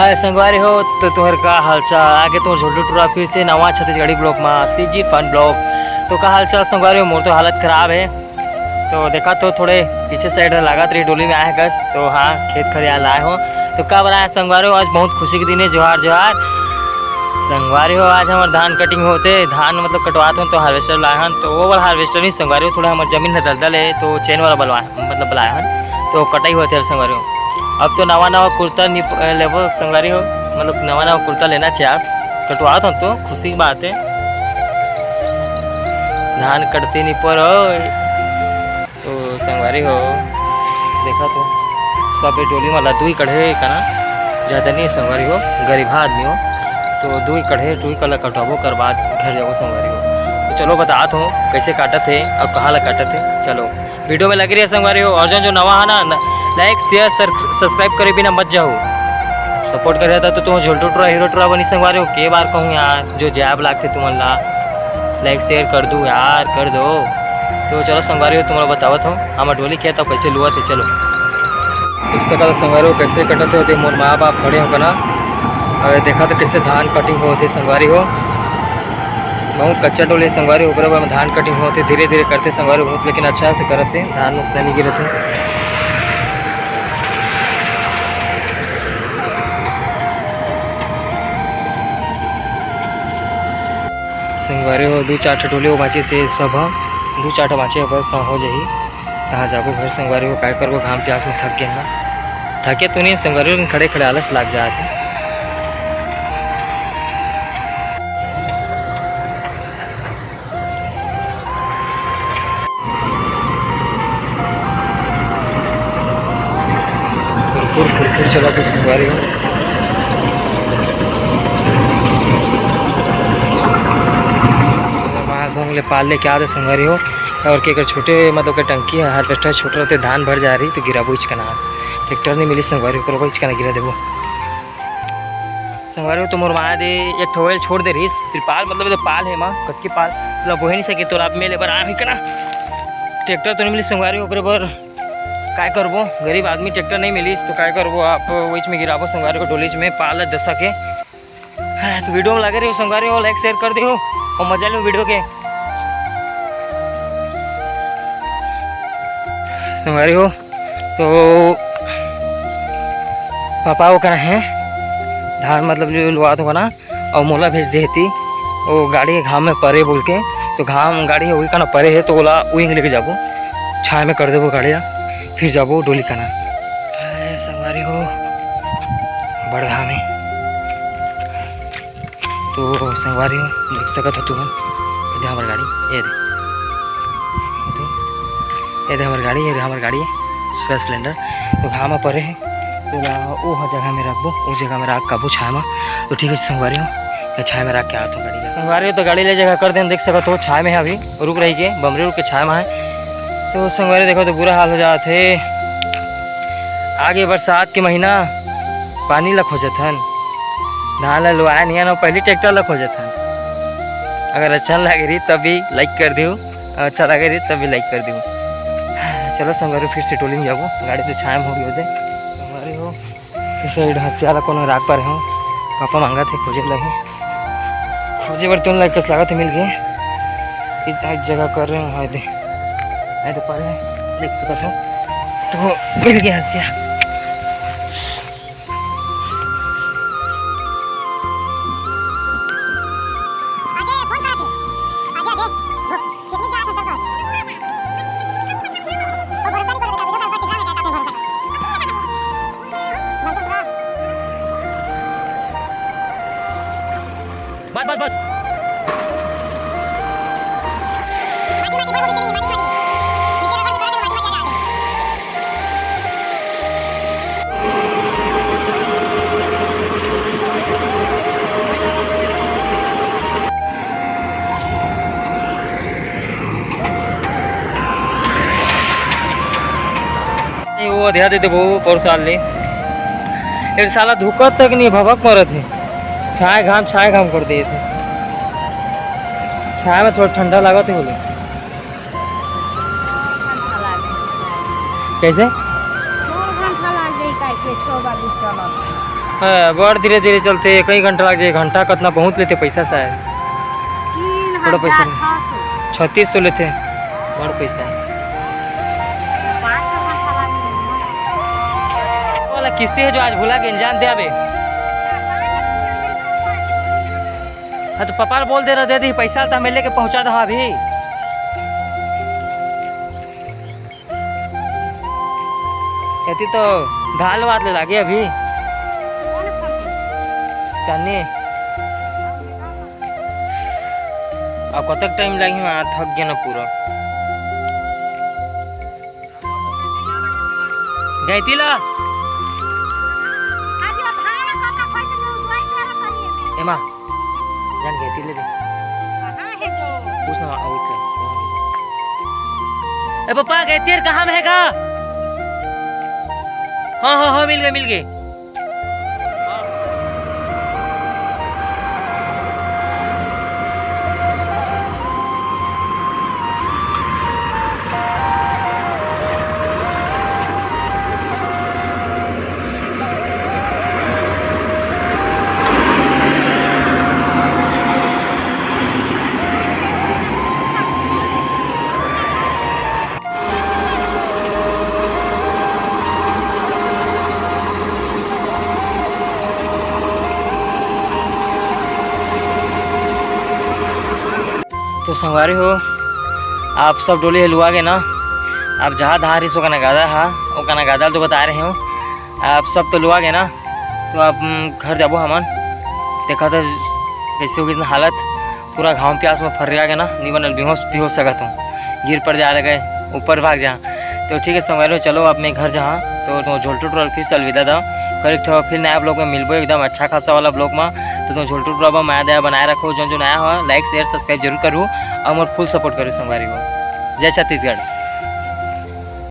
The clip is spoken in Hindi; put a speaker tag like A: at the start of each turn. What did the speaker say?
A: हाय संगवारी हो तो तुहर का हालचाल आगे तुम झोटू टूरा फिर से नवा छत्तीसगढ़ी ब्लॉक में सीजी फन ब्लॉक। तो का हालचाल संगवारी हो, मोर तो हालत खराब है। तो देखा तो थोड़े पीछे साइड लागत रही डोली में आए कस। तो हाँ खेत खरियाल आए हो तो का बनाया संगवारी हो, आज बहुत खुशी के दिन है। जोहार जोहार संगवारी हो, आज हमारे धान कटिंग होते धान मतलब कटवाते हो तो हार्वेस्टर लाए हन। तो वो वाला हार्वेस्टर नहीं संगवारी हो, थोड़ा हमारे जमीन है दलदल है तो चैन वाला बलवा मतलब बुलाए हन तो कटाई होते है संगवारी हो। अब तो नवा नवा कुर्ता लेवो संगवारी हो, मतलब नवा नवा कुर्ता लेना चाहिए आप कटवा तो खुशी की बात है। धान कटते नहीं पर हो तो संगवारी हो देखा तो सब डोली में लद्दू ही कढ़े करना ज़्यादा नहीं संगवारी हो, गरीब आदमी हो तो दू ही कढ़े टू ही कल कटवाबो कर बाद घर जाओ संगवारी हो। तो चलो बताते हो कैसे काटत है और कहाँ ला काटत है। चलो वीडियो में लग रही है संगवारी हो, और जो नवा है ना लाइक शेयर सब्सक्राइब करे बिना मत जाओ, सपोर्ट कर था तो तुम झोलटू टूरा हीरो टूरा बनी संगवारी हो। के बार कहूँ यार जो जैब लागते तुम ला लाइक शेयर कर दूँ यार कर दो। तो चलो संगवारी हो तुम्हारा बतावत हो हमारा डोली क्या था कैसे लुआ थे। चलो इससे का संगवारी हो कैसे कटते होते मोर माँ बाप खड़े हो ना, और देखा तो कैसे धान कटिंग होते संगवारी हो। बहुत कच्चा डोली संगवारी हो, धान कटिंग होते धीरे धीरे करते संगवारी हो, लेकिन अच्छा से करते धान उतना नहीं गिरते। संगवारी हो दो चार टोले हो बाँचे से सब दो चार बाँचे बस हो जाही कहाँ जाबो घर संगवारी हो काय करबो घाम प्यास में थक गया ना थके तो नहीं संगवारी हो, खड़े खड़े आलस लग जाते। खुरखुर चला कुछ संगवारी हो ले पाल ले क्या संगवारी हो, और के छोटे मतलब के टंकी है हार्वेस्टर छोटे रहते धान भर जा रही तो गिरा वो इचकना ट्रैक्टर नहीं मिली संगवारी हो करो इचकना गिरा देवो संगवारी हो। तो मोर माया दे एक ठोल छोड़ दे रही त्रिपाल मतलब तो पाल है माँ कच्ची पाल मतलब बोहे नहीं सके तो आप मेले बर आ कना ट्रैक्टर तो नहीं मिली संगवारी हो बर काय करबो गरीब आदमी ट्रैक्टर नहीं मिली तो काय करबो आप वही में गिराबो संगवारी को डोलीज में पाल दस सके। तो वीडियो में लगे रही हो संगवारी हो लाइक शेयर कर दो और मजा लो वीडियो के संगवारी हो। तो पापा वो करना है धान मतलब लुआ दो ना और मोला भेज देती वो गाड़ी के घाम में परे बोल के तो घाम गाड़ी वही का परे है तो ओला वही लेके जाबो छाया में कर देबो गाड़िया फिर जाबो डोली का ना संगवारी हो बड़ घाम है। तो संगवारी हो देख सकत हो तुम ये हमारी गाड़ी ये दे हमारी गाड़ी है हमारी गाड़ी है सुपर स्प्लेंडर। तो घाम परे है तो वो जगह में रखबो उस जगह में रख काबू छाया में तो ठीक है संगवारी हो तो छाया में रख के आता हूँ गाड़ी संगवारी हो। तो गाड़ी ले जगह कर दें देख सकते हो छाया में है अभी रुक रही के बमरी रुक के छाया में है। तो संगवारी देखो तो बुरा हाल हो जाते आगे बरसात के महीना पानी लख हो जाता धान ला लुआया नहीं ना पहले ट्रैक्टर लख हो जाता। अगर अच्छा लगे रही तभी लाइक कर दूँ अच्छा लगे रही तभी लाइक कर दूँ। चलो संगवारी फिर से टोली में जाबो गाड़ी तो छाया हो गई संगवारी हो इस साइड हंसिया ला कोनो राग पर हो पापा मांगा थे खोजे लगे खोजे बर तुम लाइक कस लागत मिल गए इतना जगह कर रहे हैं दे तो पर देख सकते हो तो मिल गया हंसिया। बस बस बस वो ध्यान देते वो पर साल ले एक साला धुकत तक नहीं भभक मरत है छाए घाम कर दिए थे छाया में थोड़ा ठंडा लगा थे बोले कैसे हाँ, बड़ धीरे धीरे चलते कई घंटा लग जाए, घंटा कितना पहुँच लेते पैसा शायद बड़ा पैसा 36 तो लेते बड़ पैसा वाला किस्से है जो आज भूला के इंजान दे आबे। हाँ तो पापा बोल दे रहा दे दी पैसा तो हमें लेके पहुँचा दो अभी। कहती तो ढाल बात ले लागे अभी चाहनी अब कतक टाइम लगी मैं थक गया ना पूरा गई ला एमा जान गई ले दे पूछना ए पापा गई कहाँ में है का? हाँ हाँ हाँ मिल गए तो संगवारी हो आप सब डोली हिलवा गए ना। आप जहाँ धार सो का नगादा हा वो का नगादा तो बता रहे हो आप सब तो लुआ गए ना। तो आप घर जाबो हमन देखा तो कैसे होगी हालत पूरा घाव प्यास में फर गया ना नहीं बनल बेहोश भी हो सकता हूँ गिर पड़ जा रहे ऊपर भाग जा। तो ठीक है संगवारी हो चलो अपने घर जहाँ तो झोलटू टोल फिर से अलविदा दो कर फिर नया ब्लॉग में मिलबो एकदम अच्छा खासा वाला ब्लॉग में। तो तुम झोलटू टोल माया दया बनाए रखो जो नया हो लाइक शेयर सब्सक्राइब जरूर करूँ और मोर फुल सपोर्ट करूँ संगवारी को। जय छत्तीसगढ़।